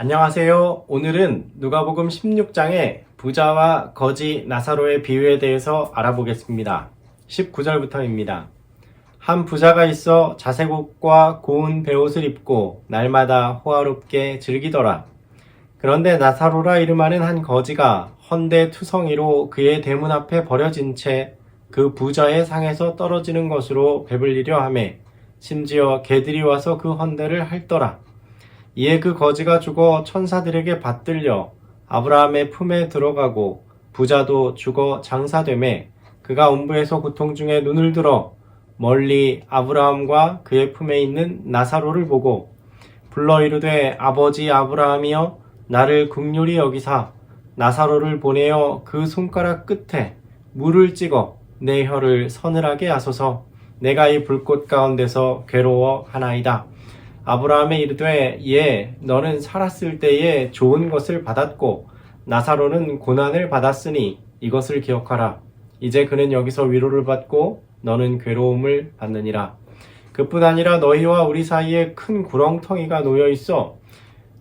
안녕하세요. 오늘은 누가복음 16장의 부자와 거지 나사로의 비유에 대해서 알아보겠습니다. 19절부터입니다. 한 부자가 있어 자색옷과 고운 베옷을 입고 날마다 호화롭게 즐기더라. 그런데 나사로라 이름하는 한 거지가 헌데 투성이로 그의 대문 앞에 버려진 채 그 부자의 상에서 떨어지는 것으로 배불리려 하매 심지어 개들이 와서 그 헌데를 핥더라. 이에 그 거지가 죽어 천사들에게 받들려 아브라함의 품에 들어가고 부자도 죽어 장사되매 그가 음부에서 고통 중에 눈을 들어 멀리 아브라함과 그의 품에 있는 나사로를 보고 불러 이르되 아버지 아브라함이여 나를 긍휼히 여기사 나사로를 보내어 그 손가락 끝에 물을 찍어 내 혀를 서늘하게 하소서. 내가 이 불꽃 가운데서 괴로워하나이다. 아브라함에 이르되 예 너는 살았을 때에 좋은 것을 받았고 나사로는 고난을 받았으니 이것을 기억하라. 이제 그는 여기서 위로를 받고 너는 괴로움을 받느니라. 그뿐 아니라 너희와 우리 사이에 큰 구렁텅이가 놓여 있어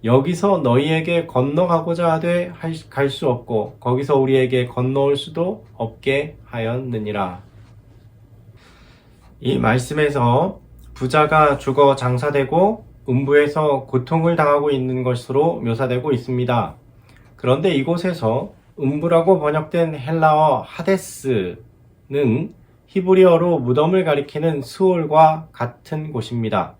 여기서 너희에게 건너가고자 하되 갈 수 없고 거기서 우리에게 건너올 수도 없게 하였느니라. 이 말씀에서 부자가 죽어 장사되고 음부에서 고통을 당하고 있는 것으로 묘사되고 있습니다. 그런데 이곳에서 음부라고 번역된 헬라어 하데스는 히브리어로 무덤을 가리키는 스올과 같은 곳입니다.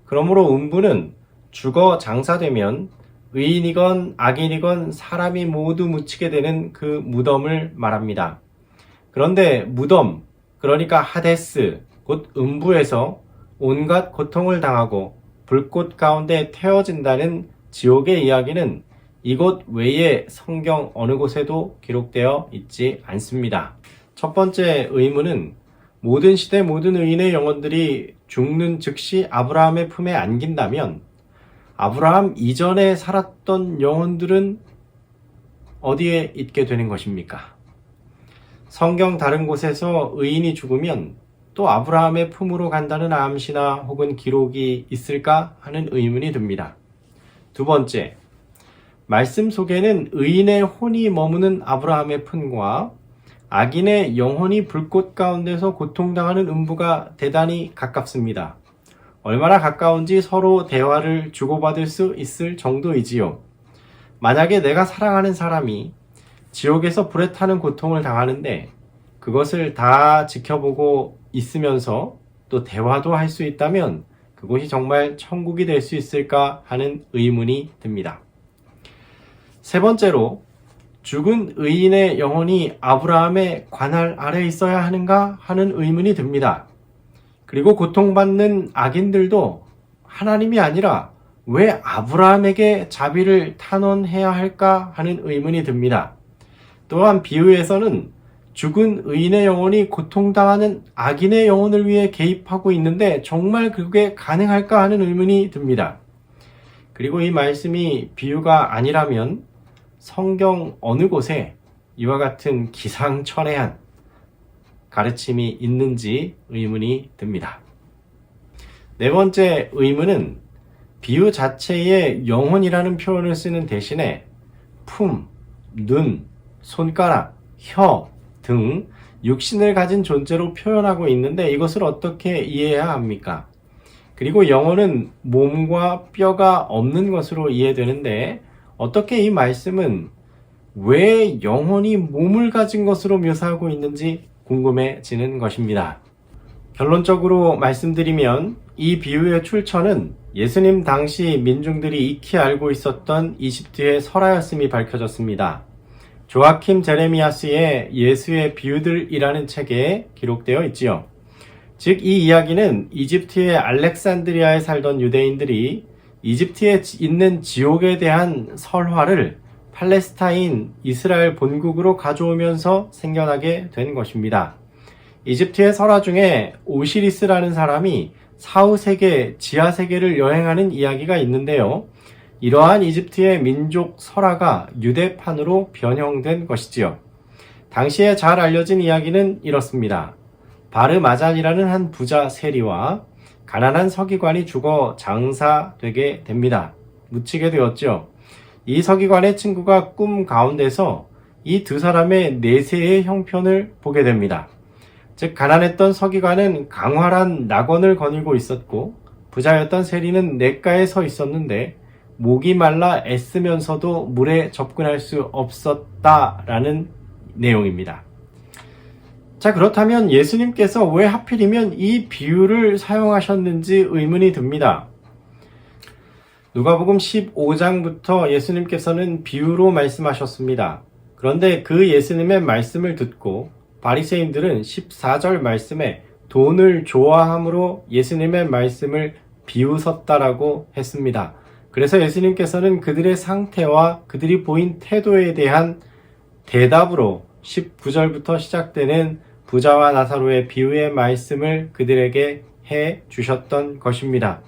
그러므로 음부는 죽어 장사되면 의인이건 악인이건 사람이 모두 묻히게 되는 그 무덤을 말합니다. 그런데 무덤, 그러니까 하데스, 곧 음부에서 온갖 고통을 당하고 불꽃 가운데 태워진다는 지옥의 이야기는 이곳 외에 성경 어느 곳에도 기록되어 있지 않습니다. 첫 번째 의문은 모든 시대 모든 의인의 영혼들이 죽는 즉시 아브라함의 품에 안긴다면 아브라함 이전에 살았던 영혼들은 어디에 있게 되는 것입니까? 성경 다른 곳에서 의인이 죽으면 또 아브라함의 품으로 간다는 암시나 혹은 기록이 있을까 하는 의문이 듭니다. 두 번째, 말씀 속에는 의인의 혼이 머무는 아브라함의 품과 악인의 영혼이 불꽃 가운데서 고통당하는 음부가 대단히 가깝습니다. 얼마나 가까운지 서로 대화를 주고받을 수 있을 정도이지요. 만약에 내가 사랑하는 사람이 지옥에서 불에 타는 고통을 당하는데 그것을 다 지켜보고 있으면서 또 대화도 할 수 있다면 그곳이 정말 천국이 될 수 있을까 하는 의문이 듭니다. 세 번째로 죽은 의인의 영혼이 아브라함의 관할 아래 있어야 하는가 하는 의문이 듭니다. 그리고 고통받는 악인들도 하나님이 아니라 왜 아브라함에게 자비를 탄원해야 할까 하는 의문이 듭니다. 또한 비유에서는 죽은 의인의 영혼이 고통당하는 악인의 영혼을 위해 개입하고 있는데 정말 그게 가능할까 하는 의문이 듭니다. 그리고 이 말씀이 비유가 아니라면 성경 어느 곳에 이와 같은 기상천외한 가르침이 있는지 의문이 듭니다. 네 번째 의문은 비유 자체에 영혼이라는 표현을 쓰는 대신에 품, 눈, 손가락, 혀 등 육신을 가진 존재로 표현하고 있는데 이것을 어떻게 이해해야 합니까? 그리고 영혼은 몸과 뼈가 없는 것으로 이해되는데 어떻게 이 말씀은 왜 영혼이 몸을 가진 것으로 묘사하고 있는지 궁금해지는 것입니다. 결론적으로 말씀드리면 이 비유의 출처는 예수님 당시 민중들이 익히 알고 있었던 이집트의 설화였음이 밝혀졌습니다. 조아킴 제레미야스의 예수의 비유들이라는 책에 기록되어 있지요. 즉 이 이야기는 이집트의 알렉산드리아에 살던 유대인들이 이집트에 있는 지옥에 대한 설화를 팔레스타인 이스라엘 본국으로 가져오면서 생겨나게 된 것입니다. 이집트의 설화 중에 오시리스라는 사람이 사후세계, 지하세계를 여행하는 이야기가 있는데요. 이러한 이집트의 민족 설화가 유대판으로 변형된 것이지요. 당시에 잘 알려진 이야기는 이렇습니다. 바르마잔이라는 한 부자 세리와 가난한 서기관이 죽어 장사되게 됩니다. 묻히게 되었죠. 이 서기관의 친구가 꿈 가운데서 이 두 사람의 내세의 형편을 보게 됩니다. 즉 가난했던 서기관은 강활한 낙원을 거닐고 있었고 부자였던 세리는 냇가에 서 있었는데 목이 말라 애쓰면서도 물에 접근할 수 없었다라는 내용입니다. 자, 그렇다면 예수님께서 왜 하필이면 이 비유를 사용하셨는지 의문이 듭니다. 누가복음 15장부터 예수님께서는 비유로 말씀하셨습니다. 그런데 그 예수님의 말씀을 듣고 바리새인들은 14절 말씀에 돈을 좋아함으로 예수님의 말씀을 비웃었다라고 했습니다. 그래서 예수님께서는 그들의 상태와 그들이 보인 태도에 대한 대답으로 19절부터 시작되는 부자와 나사로의 비유의 말씀을 그들에게 해 주셨던 것입니다.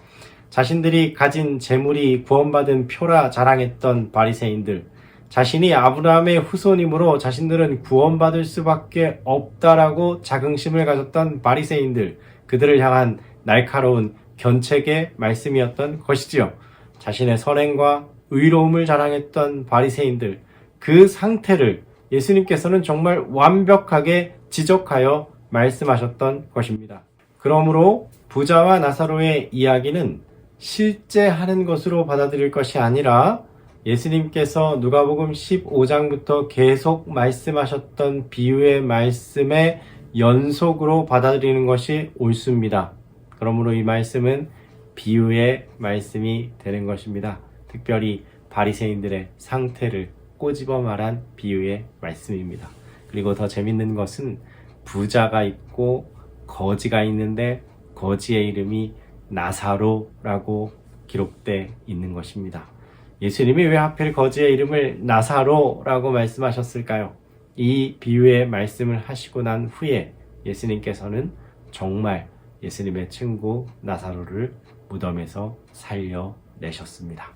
자신들이 가진 재물이 구원받은 표라 자랑했던 바리새인들, 자신이 아브라함의 후손이므로 자신들은 구원받을 수밖에 없다라고 자긍심을 가졌던 바리새인들, 그들을 향한 날카로운 견책의 말씀이었던 것이지요. 자신의 선행과 의로움을 자랑했던 바리새인들, 그 상태를 예수님께서는 정말 완벽하게 지적하여 말씀하셨던 것입니다. 그러므로 부자와 나사로의 이야기는 실제 하는 것으로 받아들일 것이 아니라 예수님께서 누가복음 15장부터 계속 말씀하셨던 비유의 말씀의 연속으로 받아들이는 것이 옳습니다. 그러므로 이 말씀은 비유의 말씀이 되는 것입니다. 특별히 바리새인들의 상태를 꼬집어 말한 비유의 말씀입니다. 그리고 더 재밌는 것은 부자가 있고 거지가 있는데 거지의 이름이 나사로라고 기록되어 있는 것입니다. 예수님이 왜 하필 거지의 이름을 나사로라고 말씀하셨을까요? 이 비유의 말씀을 하시고 난 후에 예수님께서는 정말 예수님의 친구 나사로를 무덤에서 살려내셨습니다.